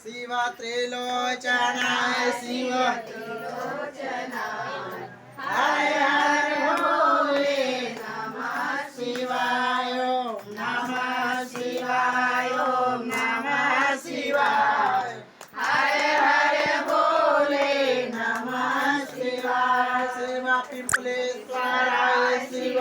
शिव त्रिलोचनाय शिव हरे हरे बोले नमः शिवाय ओम नमः शिवाय ओम नमः शिवाय हरे हरे बोले नमः शिवाय शिव पिंपलेश्वराय शिव